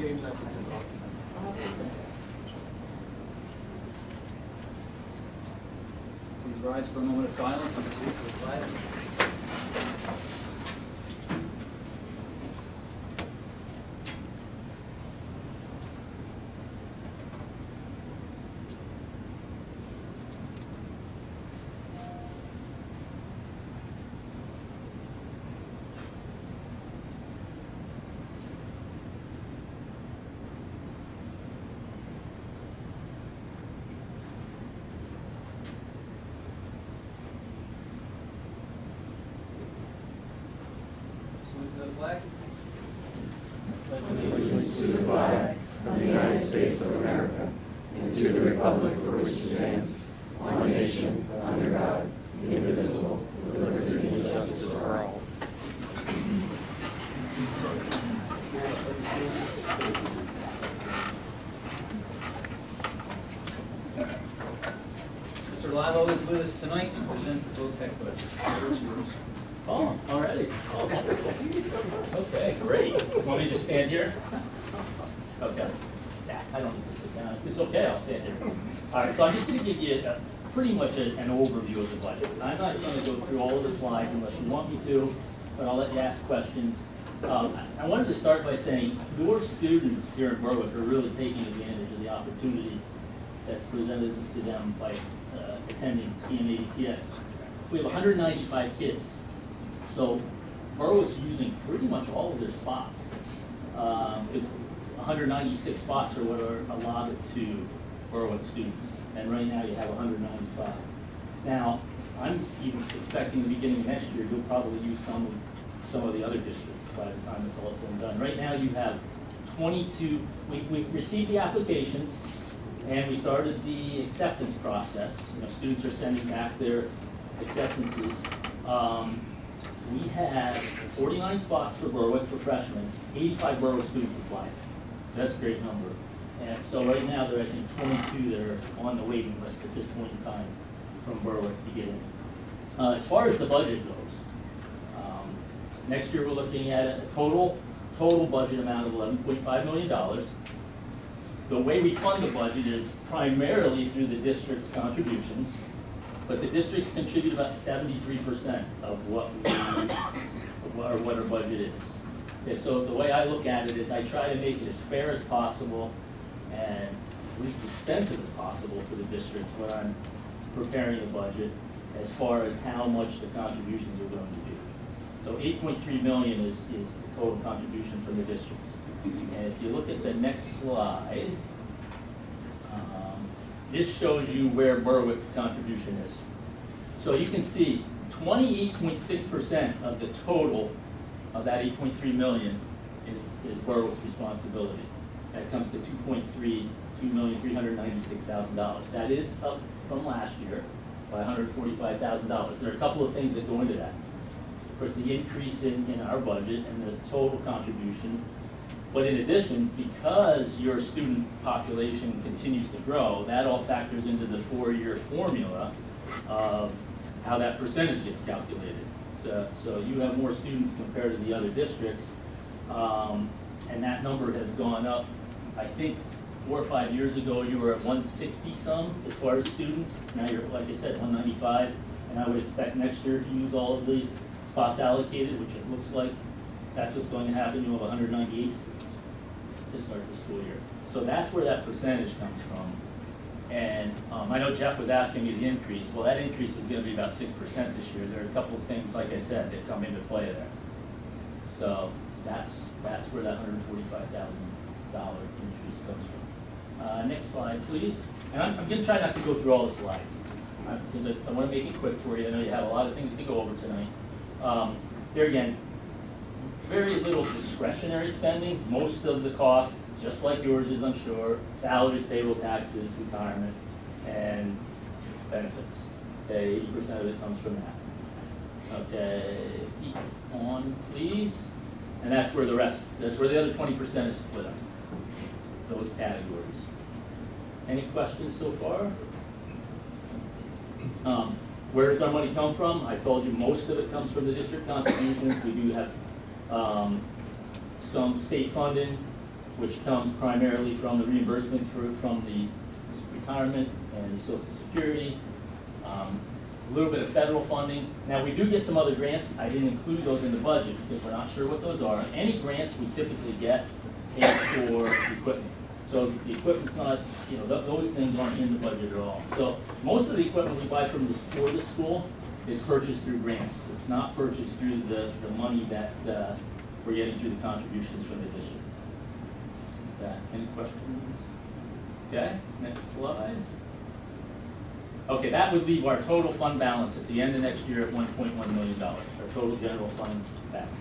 games after kickoff. Please rise for a moment of silence and salute to the flag. Allegiance to the flag of the United States of America and to the republic for which it stands, one nation, under God, indivisible, with liberty and justice for all. Mr. Lavo is with us tonight to present the VOTEC budget. Oh, already. Oh, wonderful. Okay, great. Want me to just stand here? Okay. Yeah, I don't need to sit down. It's okay, I'll stand here. All right, so I'm just going to give you pretty much an overview of the budget. I'm not going to go through all of the slides unless you want me to, but I'll let you ask questions. I wanted to start by saying your students here in Berwick are really taking advantage of the opportunity that's presented to them by attending CMADPS. We have 195 kids. So Berwick's using pretty much all of their spots. Because 196 spots are what are allotted to Berwick students. And right now you have 195. Now, I'm even expecting the beginning of next year, you'll probably use some of the other districts by the time it's all said and done. Right now you have 22, we received the applications and we started the acceptance process. You know, students are sending back their acceptances. We had 49 spots for Berwick for freshmen, 85 Berwick students applied. So that's a great number. And so right now there are, I think, 22 that are on the waiting list at this point in time from Berwick to get in. As far as the budget goes, next year we're looking at a total budget amount of $11.5 million. The way we fund the budget is primarily through the district's contributions. But the districts contribute about 73% of what our budget is. Okay, so the way I look at it is I try to make it as fair as possible and least expensive as possible for the districts when I'm preparing a budget as far as how much the contributions are going to be. So 8.3 million is the total contribution from the districts. And if you look at the next slide, this shows you where Berwick's contribution is. So you can see 28.6% of the total of that 8.3 million is Berwick's responsibility. That comes to $2,396,000. That is up from last year by $145,000. There are a couple of things that go into that. Of course, the increase in our budget and the total contribution. But in addition, because your student population continues to grow, that all factors into the 4-year formula of how that percentage gets calculated. So you have more students compared to the other districts, and that number has gone up. I think 4 or 5 years ago, you were at 160 some as far as students. Now you're, like I said, 195, and I would expect next year if you use all of the spots allocated, which it looks like that's what's going to happen, you'll have 198 students to start the school year. So that's where that percentage comes from. And I know Jeff was asking me the increase. Well, that increase is going to be about 6% this year. There are a couple of things, like I said, that come into play there. So that's where that $145,000 increase comes from. Next slide, please. And I'm going to try not to go through all the slides because I want to make it quick for you. I know you have a lot of things to go over tonight. There again, very little discretionary spending. Most of the cost, just like yours is, I'm sure, salaries, payroll, taxes, retirement, and benefits. Okay, 80% of it comes from that. Okay, keep on, please. And that's where the other 20% is split up, those categories. Any questions so far? Where does our money come from? I told you most of it comes from the district contributions. We do have some state funding which comes primarily from the reimbursements from the retirement and the Social Security. A little bit of federal funding. Now, we do get some other grants. I didn't include those in the budget because we're not sure what those are. Any grants we typically get paid for equipment. So the equipment's not, you know, those things aren't in the budget at all. So most of the equipment we buy for the school is purchased through grants. It's not purchased through the money that we're getting through the contributions from the district. Okay, any questions? Okay, next slide. Okay, that would leave our total fund balance at the end of next year at $1.1 million, our total general fund balance.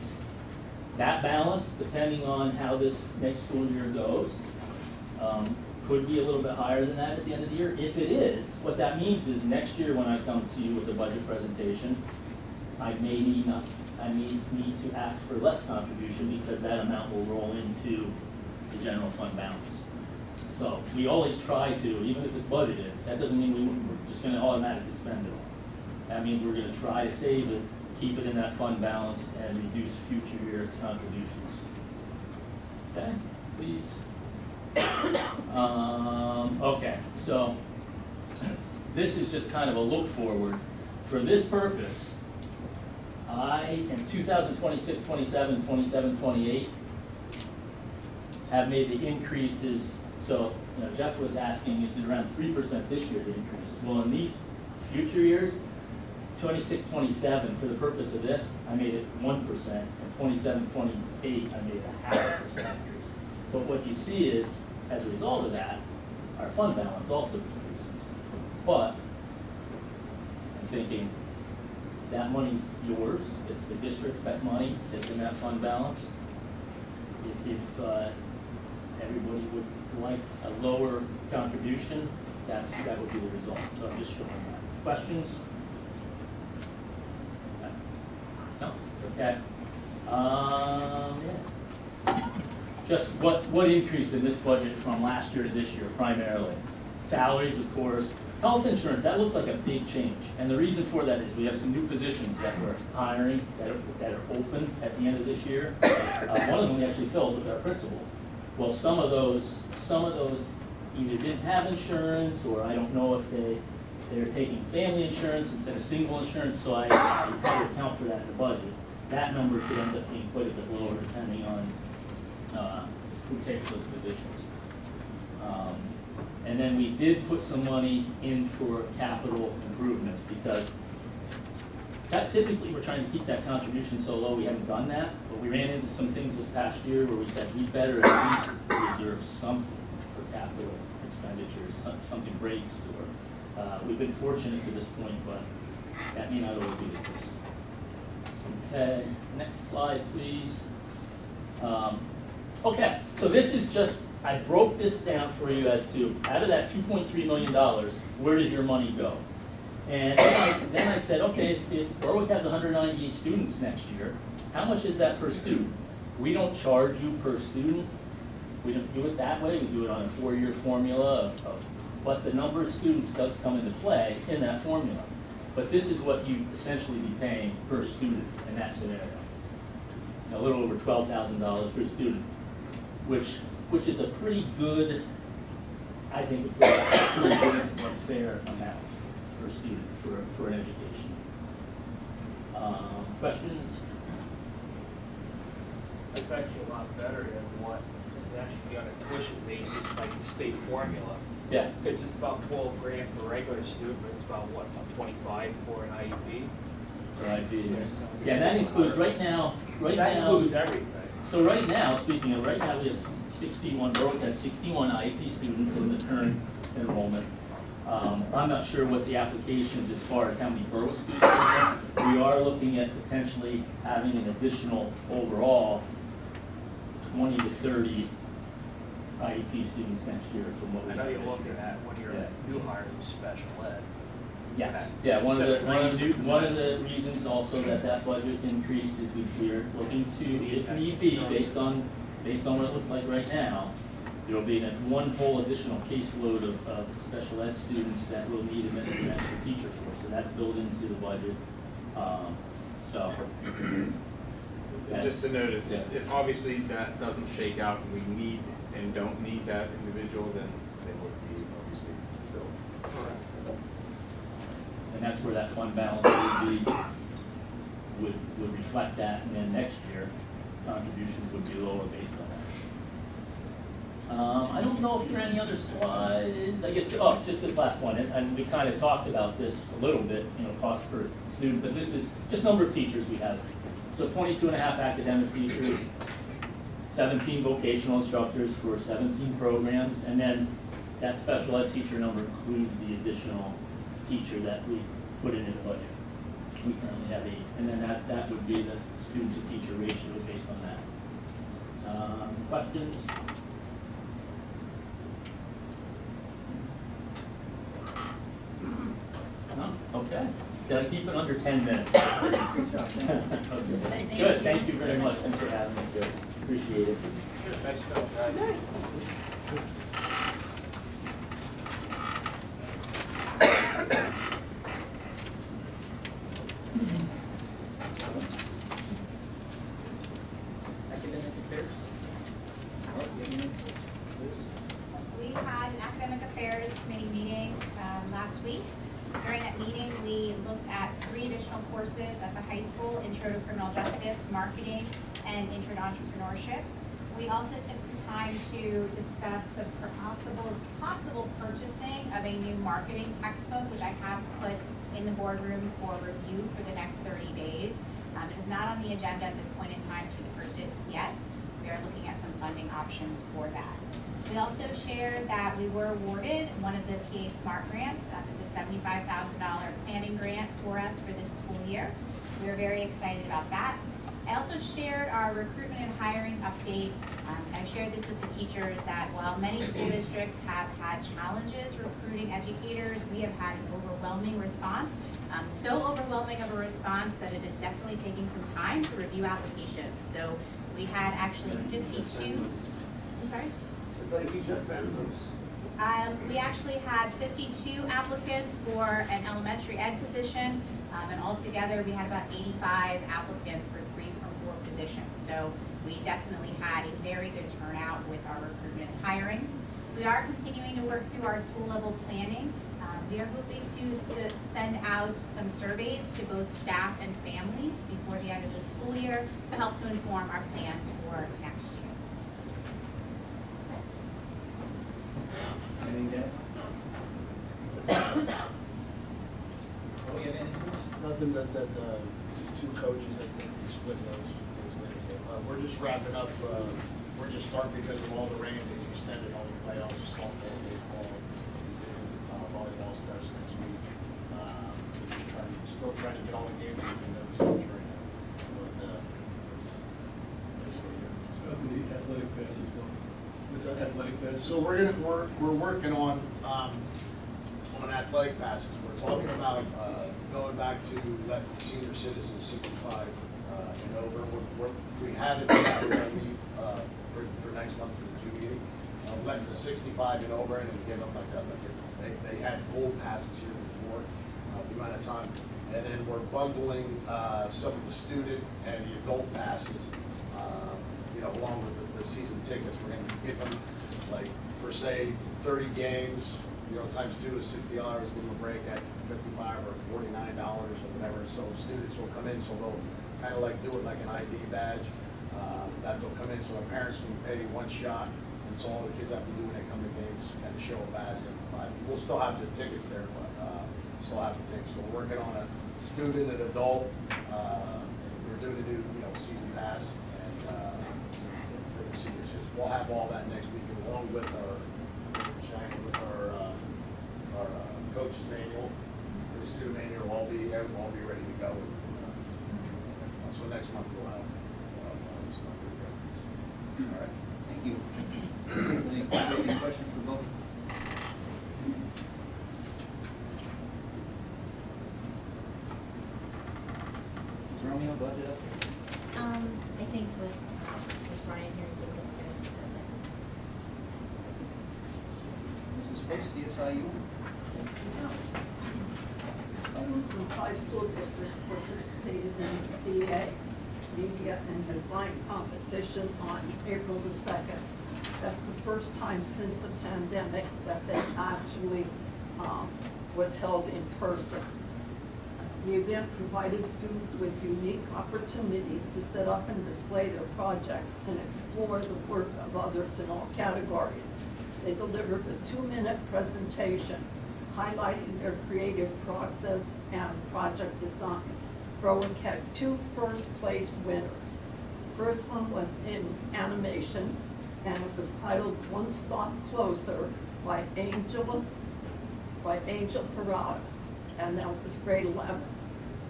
That balance, depending on how this next school year goes, could be a little bit higher than that at the end of the year. If it is, what that means is next year when I come to you with a budget presentation, I may need to ask for less contribution because that amount will roll into the general fund balance. So we always try to, even if it's budgeted, that doesn't mean we're just going to automatically spend it all. That means we're going to try to save it, keep it in that fund balance, and reduce future year contributions. Okay, please. Okay, so this is just kind of a look forward. For this purpose, I, in 2026, 27, 27, 28, have made the increases. So, you know, Jeff was asking, is it around 3% this year, the increase? Well, in these future years, 26, 27, for the purpose of this, I made it 1%, and 27, 28, I made a 0.5% increase. But what you see is, as a result of that, our fund balance also decreases. But I'm thinking that money's yours. It's the district's money that's in that fund balance. If everybody would like a lower contribution, that would be the result. So I'm just showing that. Questions? No? Okay. Yeah. Just what increased in this budget from last year to this year primarily? Salaries, of course. Health insurance, that looks like a big change. And the reason for that is we have some new positions that we're hiring that are open at the end of this year. One of them we actually filled with our principal. Well, some of those either didn't have insurance, or I don't know if they're taking family insurance instead of single insurance, so I had to account for that in the budget. That number could end up being quite a bit lower depending on who takes those positions. And then we did put some money in for capital improvements because that typically we're trying to keep that contribution so low. We haven't done that, but we ran into some things this past year where we said we better at least reserve something for capital expenditures. Something breaks, or we've been fortunate to this point, but that may not always be the case. Okay, next slide, please. Okay, so this is just, I broke this down for you as to, out of that $2.3 million, where does your money go? And then I said, okay, if Berwick has 198 students next year, how much is that per student? We don't charge you per student. We don't do it that way. We do it on a 4-year formula but the number of students does come into play in that formula. But this is what you essentially be paying per student in that scenario. A little over $12,000 per student, which is a pretty good, I think, a pretty good and fair amount per student for an education. Questions? It's actually a lot better than what is actually on a tuition basis, like the state formula. Yeah. Because it's about 12 grand for a regular student, but it's about what, about 25 for an IEP? For IEP, yeah, that includes right now. That includes everything. So right now, speaking of, right now we have 61, Berwick has 61 IEP students in the current enrollment. I'm not sure what the applications as far as how many Berwick students are there. We are looking at potentially having an additional overall 20 to 30 IEP students next year from what we I have know you're this looking year. at when you're new hires in special ed. Yes, yeah, one of the reasons also that budget increased is we're looking to, if need be, based on what it looks like right now, there will be one whole additional caseload of special ed students that will need an extra teacher for, so that's built into the budget. And just to note, if obviously that doesn't shake out and we need And that's where that fund balance would reflect that, and then next year, contributions would be lower based on that. I don't know if there are any other slides, I guess, oh, just this last one, and we kind of talked about this a little bit, you know, cost per student, but this is just number of teachers we have. So 22 and a half academic teachers, 17 vocational instructors for 17 programs, and then that special ed teacher number includes the additional teacher that we put in the budget. We currently have 8, and then that would be the student to teacher ratio based on that. Questions? No? Okay. Did I keep it under 10 minutes? Good job. Okay. Good, thank you very much. Thanks for having us here. Appreciate it. Good, nice job, guys. Academic affairs. We had an academic affairs committee meeting last week. During that meeting, we looked at 3 additional courses at the high school: Intro to Criminal Justice, Marketing, and Intro to Entrepreneurship. We also took some time to discuss the possible purchasing of a new marketing textbook, which I have put in the boardroom for review for the next 30 days. It is not on the agenda at this point in time to purchase yet. We are looking at some funding options for that. We also shared that we were awarded one of the PA Smart grants. It's a $75,000 planning grant for us for this school year. We are very excited about that. I also shared our recruitment and hiring update. I've shared this with the teachers that while many school districts have had challenges recruiting educators, we have had an overwhelming response. So overwhelming of a response that it is definitely taking some time to review applications. So we had actually 52, I'm sorry? Thank you, Jeff Benzos. We actually had 52 applicants for an elementary ed position, and altogether we had about 85 applicants for 3 or 4 positions. So we definitely had a very good turnout with our recruitment and hiring. We are continuing to work through our school level planning. We are hoping to send out some surveys to both staff and families before the end of the school year to help to inform our plans for next year. Anything to add? Oh, you have anything? Nothing that two coaches, I think, we split those things. We're just wrapping up, we're just starting because of all the rain, they extended all the playoffs, softball, baseball, volleyball starts next week. We're just still trying to get all the games in those schools right now. But, it's basically it. So the athletic pass as well. What's that? Athletic pass? So we're working on athletic passes. We're talking about going back to let senior citizens 65 and over. We have it, we're going to meet for next month for the June meeting. Letting the 65 and over in and give them like that. They had gold passes here before, the amount of time. And then we're bundling some of the student and the adult passes, along with the season tickets. We're going to give them, like, per se, 30 games, times 2 is $60, give them a break at $55 or $49 or whatever. So students will come in, so they'll kind of like do it like an ID badge. That they'll come in, so the parents can pay one shot, and so all the kids have to do when they come to games, kind of show a badge. We'll still have the tickets there, but still have the things. So we're working on a student and adult. We're doing a new, season pass, and for the seniors, we'll have all that next week, along with our coach's manual, the student manual. All be ready to go. So next month we'll have. All right, thank you. Any questions for both? Is Romeo budget up? I think with Brian here, things up there, he says I just. Mrs. Post, CSIU? Students from 5 school districts participated in the PA, media, and science competition on April the 2nd. That's the first time since the pandemic that they actually was held in person. The event provided students with unique opportunities to set up and display their projects and explore the work of others in all categories. They delivered a 2-minute presentation highlighting their creative process and project design. Berwick had 2 first-place winners. The first one was in animation, and it was titled One Stop Closer by Angel Parada, and that was grade 11.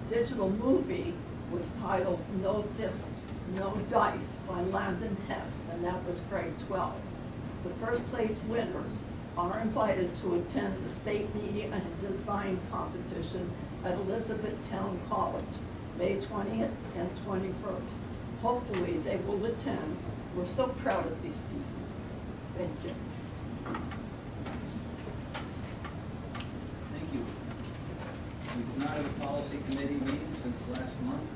Digital movie was titled No Dice by Landon Hess, and that was grade 12. The first place winners are invited to attend the State Media and Design Competition at Elizabethtown College, May 20th and 21st. Hopefully they will attend. We're so proud of these students. Thank you. Thank you. We did not have a policy committee meeting since last month.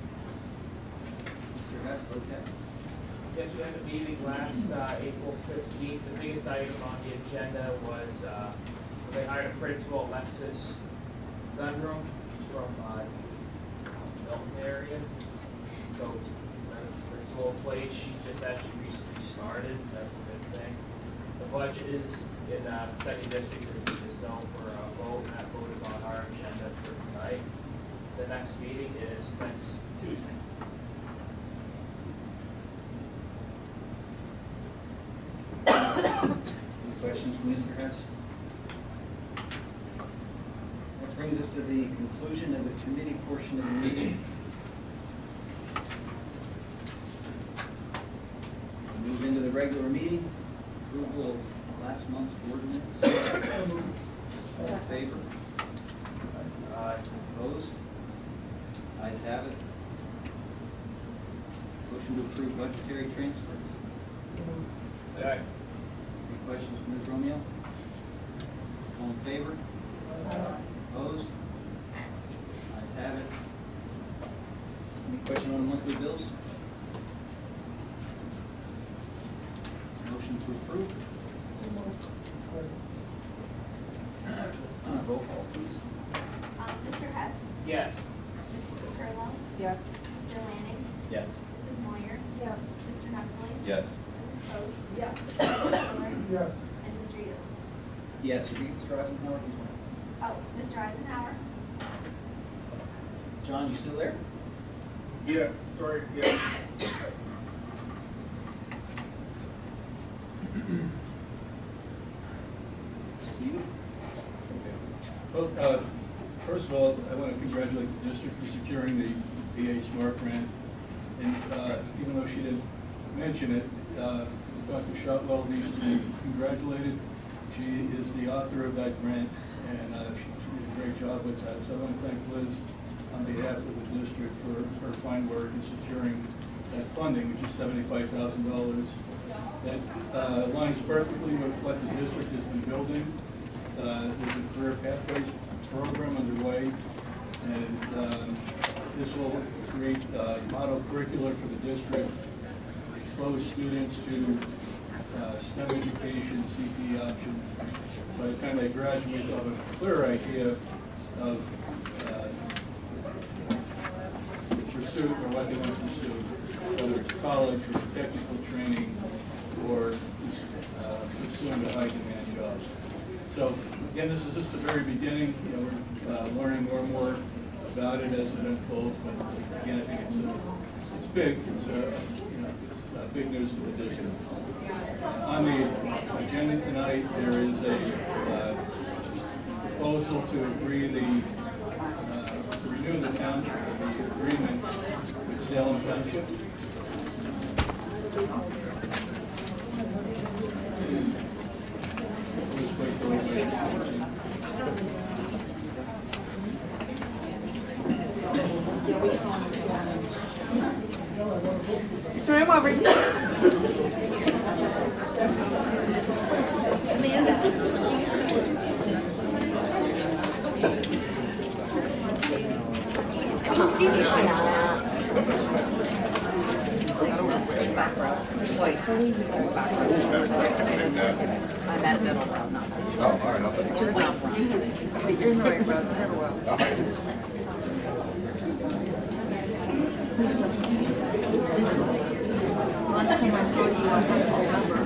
Mr. Hess, okay. Yes, we had a meeting last April 15th. The biggest item on the agenda was they hired a principal, Alexis Gunroom. She's from Milton area. So the principal employee, she just actually recently started, so that's a good thing. The budget is in the second district, as you just know, for a vote, and that vote is on our agenda for tonight. The next meeting is next Tuesday. Any questions from Mr. Hess? That brings us to the conclusion of the committee portion of the meeting. We move into the regular meeting. Approval of last month's board minutes. All in favor? Opposed? Ayes have it. Motion to approve budgetary transfers. Aye. Any questions from Ms. Romeo? All in favor? Opposed? Ayes have it. Any question on the monthly bills? Motion to approve? Roll call, please. Mr. Hess? Yes. Mrs. Curlow? Yes. Mr. Lanning? Yes. Mrs. Moyer? Yes. Mr. Hustley? Yes. Mrs. Post? Yes. Mr. Miller? Yes. And Mr. Yost? Yes, Mr. Eisenhower? Oh, Mr. Eisenhower? John, you still there? Yeah, sorry, yeah. Steve? Well, first of all, I want to congratulate the district for securing the VA Smart Grant. And even though she didn't mention it, Dr. Shotwell needs to be congratulated. She is the author of that grant, and she did a great job with that. So I want to thank Liz on behalf of the district for her fine work in securing that funding, which is $75,000. That aligns perfectly with what the district has been building. There's a career pathways program underway, and this will create model curricula for the district, expose students to STEM education, CPE options. By the time they graduate, they'll have a clear idea of pursuit or what they want to pursue, whether it's college or technical training or pursuing a high demand job. So again, this is just the very beginning. You know, we're learning more and more about it as it unfolds. But again, I think it's big. It's big news for the district. On the agenda tonight, there is a proposal to agree to renew the agreement with Salem Township. It's room over here. See these things. Back row. Wait. Back row. I'm at middle row, not back. Oh, all right. Just like, but you're in the right row, the middle row. Lisa. Last time I saw you, I don't remember.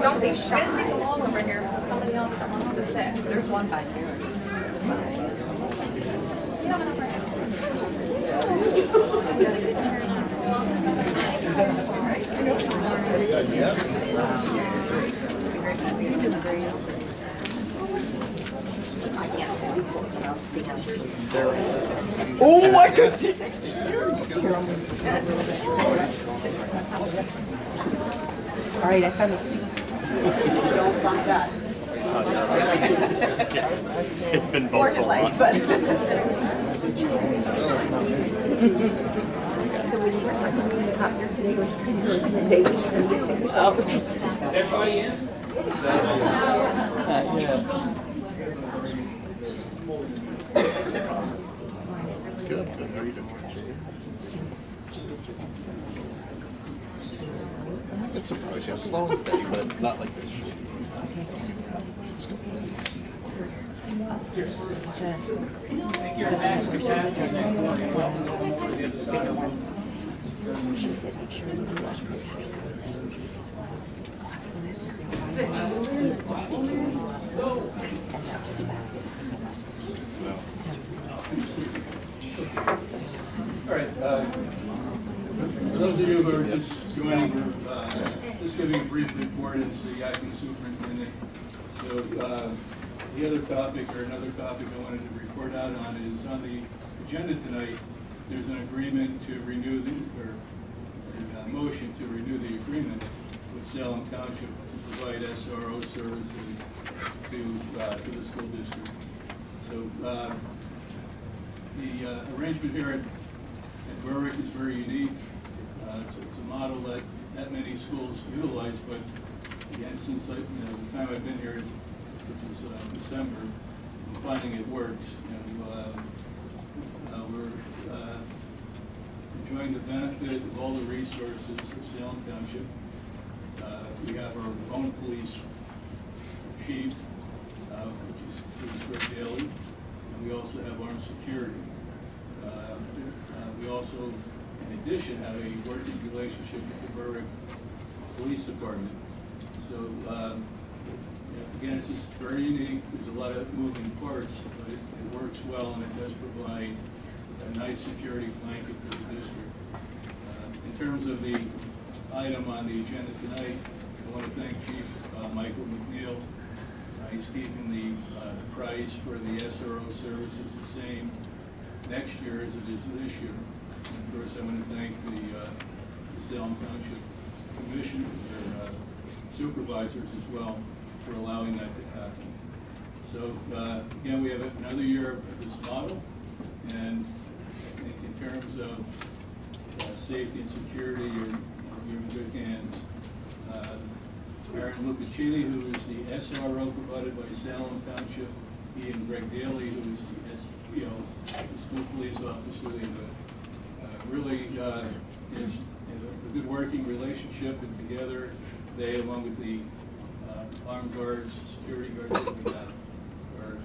Don't be shy. I'm gonna take them all over here, so somebody else that wants to sit. There's one back here. You have enough right Oh, I could see. All right, I found a seat. Don't like that. It's been for his life, but. So when you were talking here today, was recommendations and things out. Is everybody in? Good, good. How are you doing? It's surprising. Yeah, slow and steady, but not like this. Let's go. She said, make sure you do wash my All right, for those of you who are just joining, we're just giving a brief report as the acting superintendent. So the other topic, or another topic I wanted to report out on, is on the agenda tonight. There's an agreement to renew the, or a motion to renew the agreement with Salem Township to provide SRO services to the school district. So the arrangement here at Berwick is very unique. It's a model that not many schools utilize, but again, since the time I've been here, which was December, I'm finding it works. We're enjoying the benefit of all the resources of Salem Township. We have our own police chief, which is Greg Daly, and we also have armed security. We also, in addition, have a working relationship with the Berwick Police Department. So, again, it's just very unique. There's a lot of moving parts, but it works well, and it does provide a nice security blanket for the district. In terms of the item on the agenda tonight, I want to thank Chief Michael McNeil. He's keeping the price for the SRO services the same next year as it is this year. And of course, I want to thank the Salem Township Commission, their supervisors as well, for allowing that to happen. So again, we have another year of this model, and I think in terms of safety and security, you're in good hands. Aaron Lucachini, who is the SRO provided by Salem Township, he and Greg Daly, who is the SPO, the school police officer, they have really is a good working relationship, and together they, along with the armed guards, security guards that we have, are a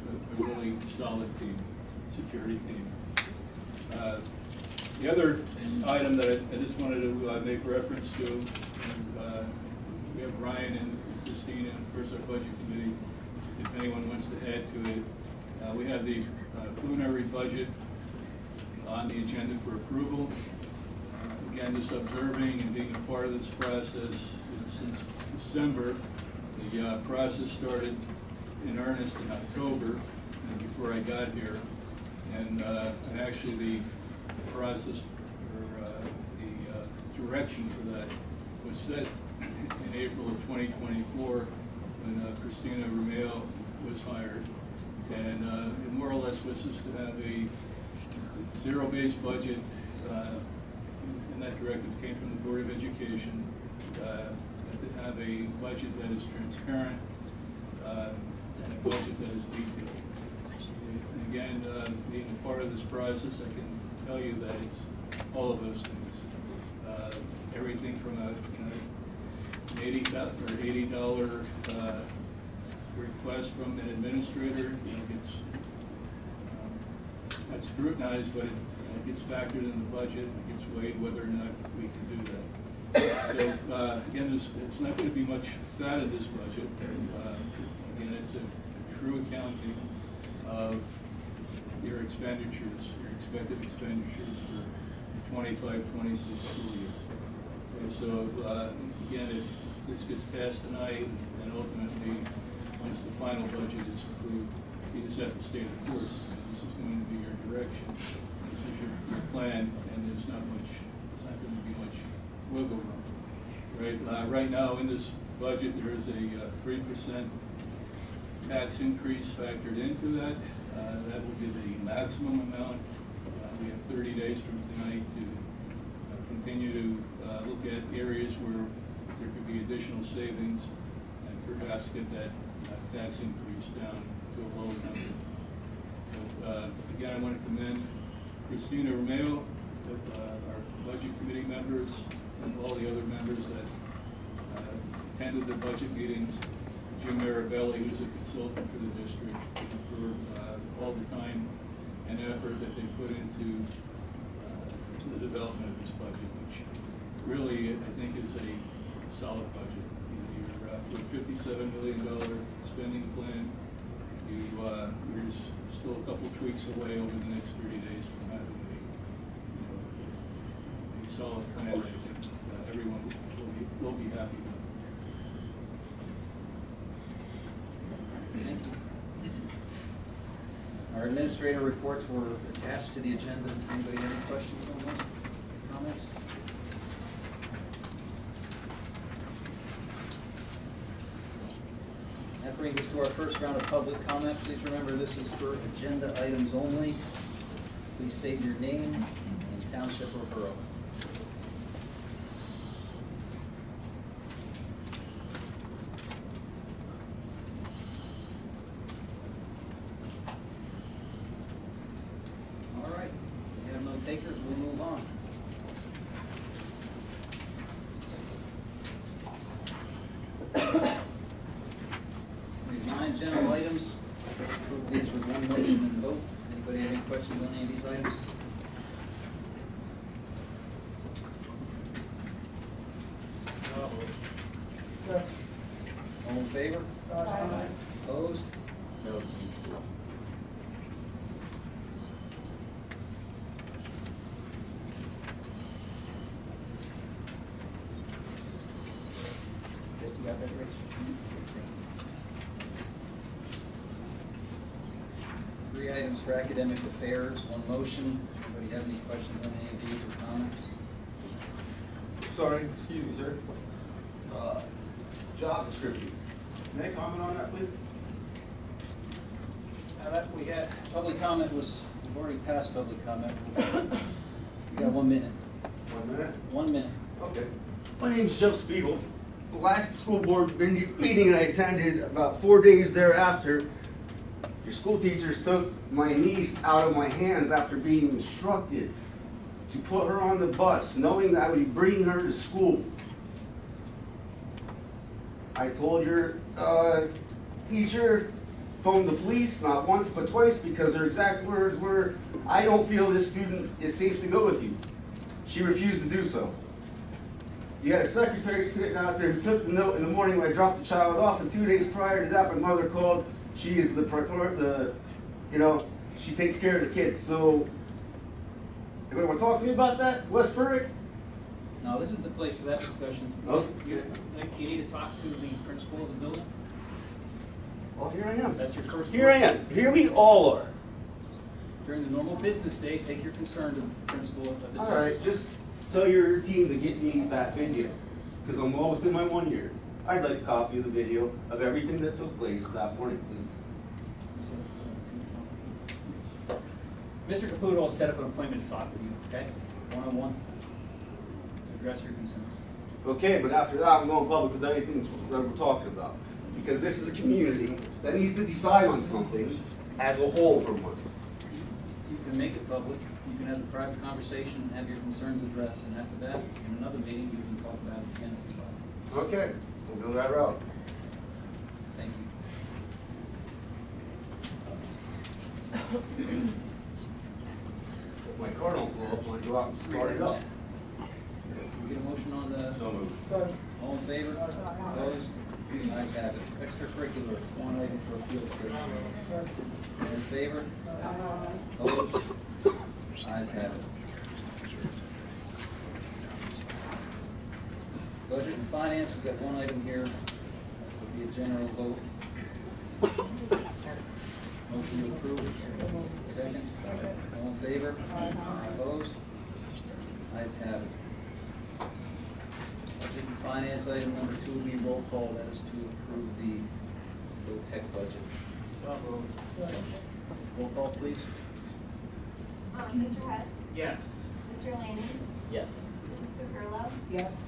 really solid team, security team. The other item that I just wanted to make reference to, we have Brian and Christina, and of course our budget committee, if anyone wants to add to it. We have the preliminary budget on the agenda for approval. Again, just observing and being a part of this process since December. The process started in earnest in October, before I got here, and actually the process, or the direction for that was set in April of 2024 when Christina Romeo was hired, and it more or less was just to have a zero-based budget, and that directive came from the Board of Education, to have a budget that is transparent and a budget that is detailed. And again, being a part of this process, I can tell you that it's all of those things. Everything from a $80 request from an administrator. It's not scrutinized, but it gets factored in the budget. It gets weighed whether or not we can do that. So again, it's not going to be much fat in this budget. Again, it's a true accounting of your expenditures, your expected expenditures for the 25-26 school year. Okay, so again, if this gets passed tonight, and ultimately, once the final budget is approved, you just have to stay the course. This is going to be your direction. This is your plan, and there's not much. It's not going to be much wiggle room. Right. Right now, in this budget, there is a 3% tax increase factored into that. That will be the maximum amount. We have 30 days from tonight to continue to look at areas where there could be additional savings and perhaps get that tax increase down to a lower number. But again, I want to commend Christina Romeo, our budget committee members, and all the other members that attended the budget meetings. Jim Marabelli, who's a consultant for the district, for all the time and effort that they put into the development of this budget, which really, I think, is a solid budget. With $57 million spending plan, you're still a couple tweaks away over the next 30 days from having a solid plan that I think everyone will be happy with. Thank you. Our administrator reports were attached to the agenda. Does anybody have any questions on those? Comments? That brings us to our first round of public comment. Please remember, this is for agenda items only. Please state your name and township or borough. All right, we have no takers, we'll move on. General items, approve these with one motion and vote. Anybody have any questions on any of these items? No. All in favor? Aye. Opposed? No. You got that, Rich? Three items for academic affairs, one motion. Anybody have any questions on any of these or comments? Sorry, excuse me, sir. Job description. Can I comment on that, please? We had, public comment was, we've already passed public comment. You got 1 minute. 1 minute? 1 minute. Okay. My name's Jeff Spiegel. The last school board meeting I attended, about 4 days thereafter, your school teachers took my niece out of my hands after being instructed to put her on the bus, knowing that I would be bringing her to school. I told your teacher, phone the police, not once but twice, because her exact words were, "I don't feel this student is safe to go with you." She refused to do so. You had a secretary sitting out there who took the note in the morning when I dropped the child off, and 2 days prior to that, my mother called. She is she takes care of the kids. So, anybody want to talk to me about that? West Berwick? No, this is the place for that discussion. Oh. You need to talk to the principal of the building. Well, here I am. That's your first. Here I am. Here we all are. During the normal business day, take your concern to the principal of the. All right, just tell your team to get me that video, because I'm well within my 1 year. I'd like a copy of the video of everything that took place that morning, please. Mr. Caputo will set up an appointment to talk with you, okay? One-on-one, to address your concerns. Okay, but after that, I'm going public with anything that we're talking about. Because this is a community that needs to decide on something as a whole for once. You can make it public, you can have a private conversation and have your concerns addressed, and after that, in another meeting, you can talk about it again if you like. Okay, we'll go that route. Thank you. If my car don't blow up, when I go out and start it up. Can we get a motion on the? So moved. All in favor? Opposed? Ayes have it. Extracurricular, one item for a field trip. All in favor? Opposed? Ayes have it. Budget and finance, we've got one item here, would be a general vote. Motion to approve. Second. All in favor? Opposed? Ayes have it. Budget and finance, item number 2 will be roll call, that is to approve the tech budget. Roll call, please. Mr. Hess, Yes. Mr. Lanning, Yes. Mrs. Capurlo, Yes.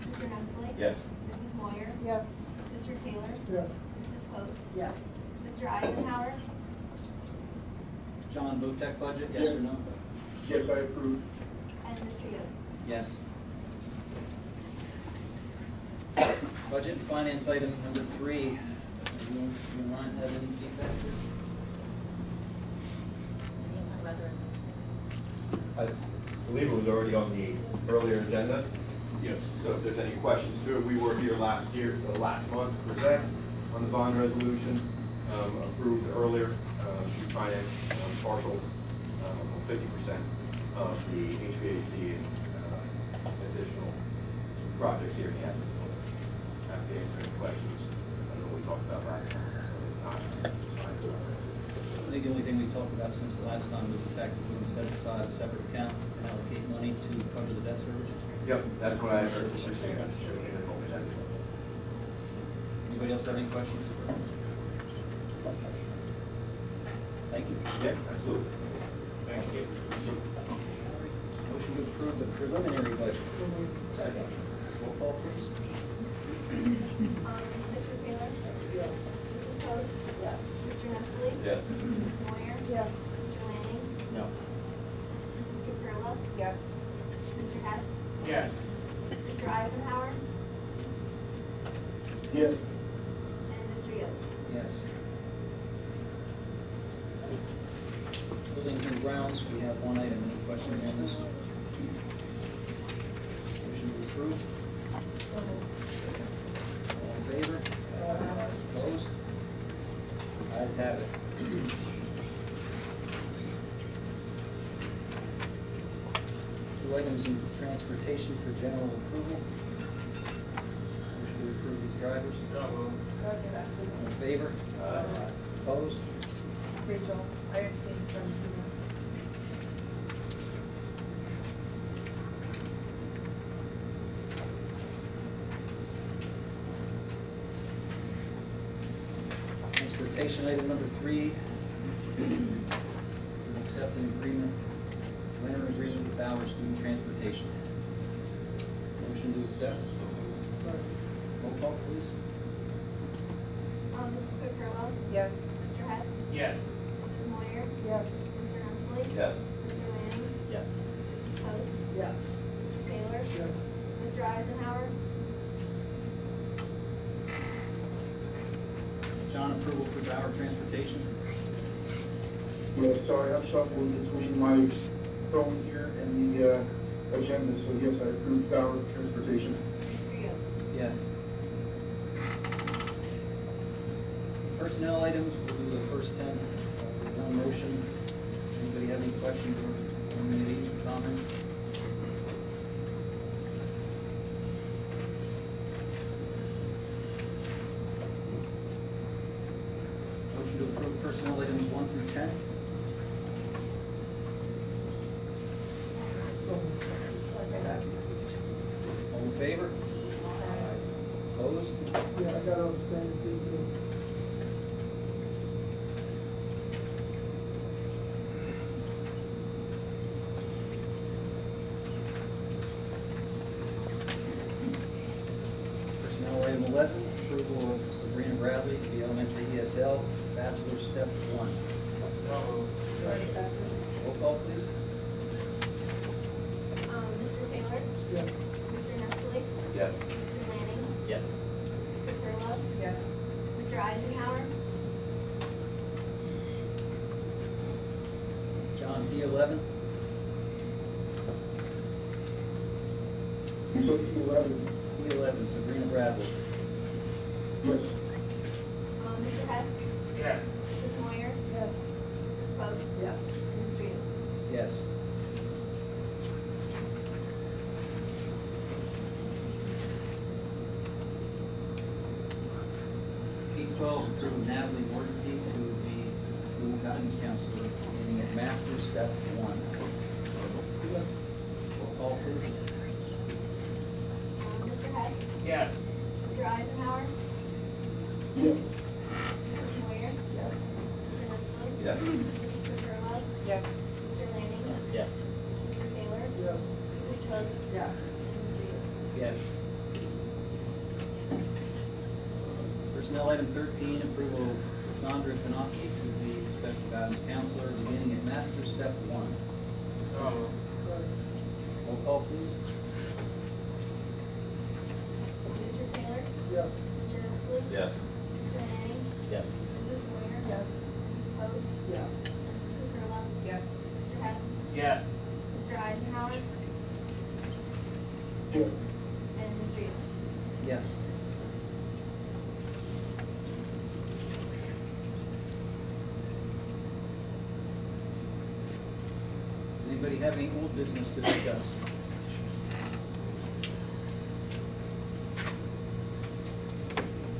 Mr. Nestle. Yes. Mrs. Moyer, Yes. Mr. Taylor, Yes. Mrs. Post, Yes. Mr. Eisenhower, John, vote tech budget, yes or no? Yes, I approve. and Mr. Yost. Yes. Budget and finance item number 3. You and Ryan have any feedback here? I believe it was already on the earlier agenda, Yes. so if there's any questions to it, we were here last month to present on the bond resolution, approved earlier, to finance partial 50% of the HVAC and additional projects here in the Athens. Have to answer any questions. I know we talked about last time, so if not, I think the only thing we've talked about since the last time was the fact that we would set aside a separate account and allocate money to cover the debt service. Yep, that's what I heard. Anybody else have any questions? Thank you. Yeah, absolutely. Thank you. Motion to approve the preliminary budget. Second. Roll call, please. Mr. Taylor, Yes. Mrs. Post, Yes. Mr. Nestle. Yes. Mrs. Moyer, Yes. Mr. Lanning, No. Mrs. Capurlo, Yes. Mr. Hess, Yes. Mr. Eisenhower, Yes. and Mr. Yost. Yes. Buildings and grounds, we have one item. Any questions on this? Motion to approve. All in favor? Opposed? Ayes have it. Two items in transportation for general approval. Motion to approve these drivers. All in favor? Opposed? Rachel, I abstain from Tina. Transportation item number 3. Accept an agreement, winter agreement with Bauer Student Transportation. Motion to accept. Roll call, please. Mrs. Capurlo, Yes. Mr. Hess, Yes. Mrs. Moyer, Yes. Mr. Nestle. Yes. Mr. Lanning, Yes. Mrs. Post, Yes. Mr. Taylor, Yes. Mr. Eisenhower, John, approval for Bauer Transportation. Yes, sorry, I'm shuffling between my phone here and the agenda, so yes, I approve Bauer Transportation. Mr. Yost. Yes. Personnel items, we'll do the first 10. One motion. Anybody have any questions or amenities or comments? Motion to approve personnel items 1 through 10. All in favor? Opposed? Yeah, I gotta abstain too. Personnel item 11, approval of Sabrina Bradley, the elementary ESL, bachelor step 1. Roll call, please. Mr. Taylor, Yes. Mr. Nestle, Yes. Mr. Lanning, Yes. Mr. Eisenhower? John, P11. P11, Sabrina Bradley. Mr. Hess? Yes. Mrs. Moyer? Yes. Mrs. Post? Yes. And Mr. Enos? Yes. P12, approve Natalie Mortensen to be school guidance counselor, beginning at Master Step 1. Roll call, please. Mr. Hess? Yes. Mr. Eisenhower? Yes. Mrs. Moyer? Yes. Mr. Nussbaum? Yes. Mrs. Sotero? Yes. Mr. Lanning? Yes. Mr. Taylor? Yes. Mrs. Post? Yes. And Mr. Enos? Yes. Personnel item 13, approval of Sandra Canopy to be special guidance counselor, beginning at Master Step 1. So, Roll call, please. Mr. Taylor? Yes. Mr. Nussbaum? Yes. Mr. Lanning? Yes. Mrs. Moyer? Yes. Mrs. Post? Yes. Mrs. Sotero? Yes. Mr. Hess? yes. Mr. Eisenhower? Yes. And Mr. Enos? Yes. Anybody have any old business to discuss?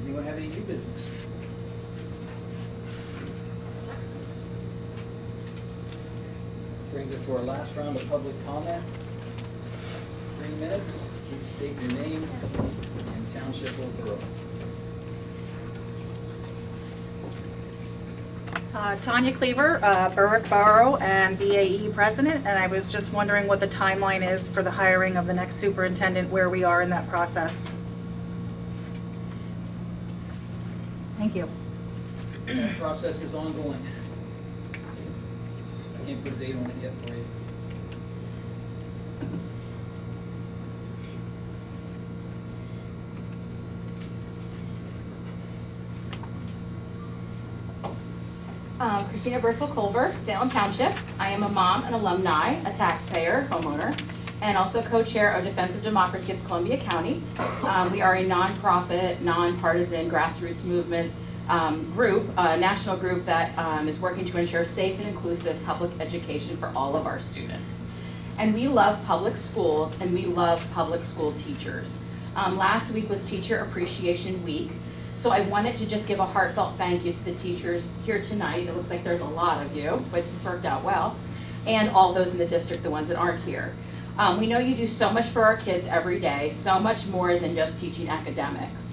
Anyone have any new business? This brings us to our last round of public comment. 3 minutes. Please state your name and township or borough. Tanya Cleaver, Berwick Borough and BAE President, and I was just wondering what the timeline is for the hiring of the next superintendent, where we are in that process. Thank you. That process is ongoing. I can't put a date on it yet for you. Christina Bursell-Culver, Salem Township. I am a mom, an alumni, a taxpayer, homeowner, and also co-chair of Defense of Democracy of Columbia County. We are a nonprofit, nonpartisan, grassroots movement group, a national group that is working to ensure safe and inclusive public education for all of our students. And we love public schools, and we love public school teachers. Last week was Teacher Appreciation Week. So I wanted to just give a heartfelt thank you to the teachers here tonight. It looks like there's a lot of you, which has worked out well, and all those in the district, the ones that aren't here. We know you do so much for our kids every day, so much more than just teaching academics.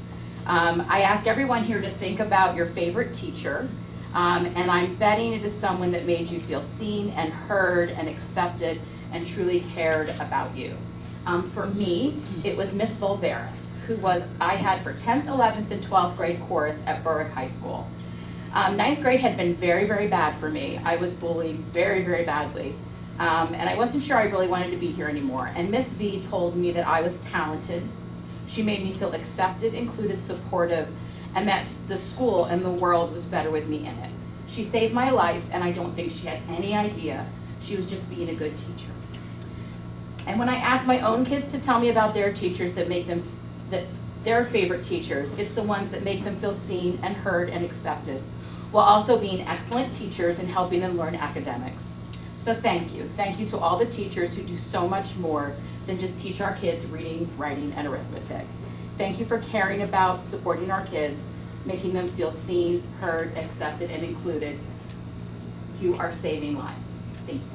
I ask everyone here to think about your favorite teacher, and I'm betting it is someone that made you feel seen and heard and accepted and truly cared about you. For me, it was Miss Volveris, who I had for 10th, 11th, and 12th grade chorus at Berwick High School. 9th grade had been very, very bad for me. I was bullied very, very badly. And I wasn't sure I really wanted to be here anymore. And Miss V told me that I was talented. She made me feel accepted, included, supportive, and that the school and the world was better with me in it. She saved my life, and I don't think she had any idea. She was just being a good teacher. And when I ask my own kids to tell me about their teachers that their favorite teachers, it's the ones that make them feel seen and heard and accepted, while also being excellent teachers and helping them learn academics. So thank you. Thank you to all the teachers who do so much more than just teach our kids reading, writing, and arithmetic. Thank you for caring about, supporting our kids, making them feel seen, heard, accepted, and included. You are saving lives. Thank you.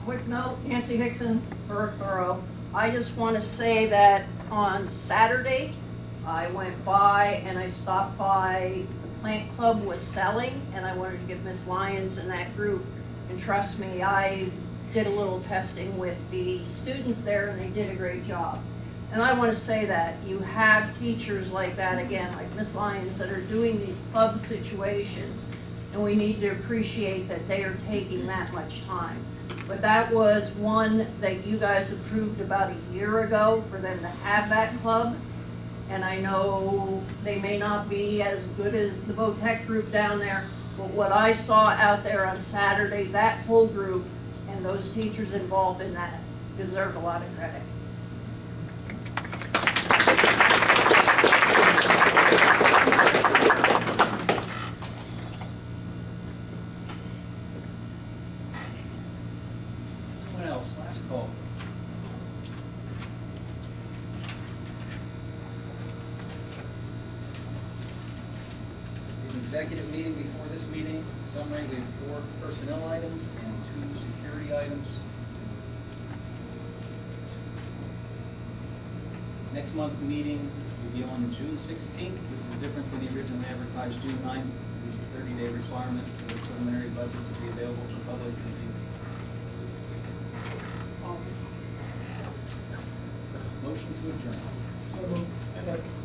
Quick note, Nancy Hickson, Berwick Borough. I just want to say that on Saturday, I went by and I stopped by, the plant club was selling, and I wanted to give Miss Lyons and that group, and trust me, I did a little testing with the students there and they did a great job. And I want to say that you have teachers like that again, like Miss Lyons, that are doing these club situations. and we need to appreciate that they are taking that much time. But that was one that you guys approved about a year ago for them to have that club. And I know they may not be as good as the VOTEC group down there, but what I saw out there on Saturday, that whole group and those teachers involved in that deserve a lot of credit. Someone else, last call. The executive meeting before this meeting, summary, we have 4 personnel items and 2 security items. Next month's meeting will be on June 16th. This is different than the originally advertised June 9th. There's a 30-day requirement for the preliminary budget to be available for public review. Motion to adjourn.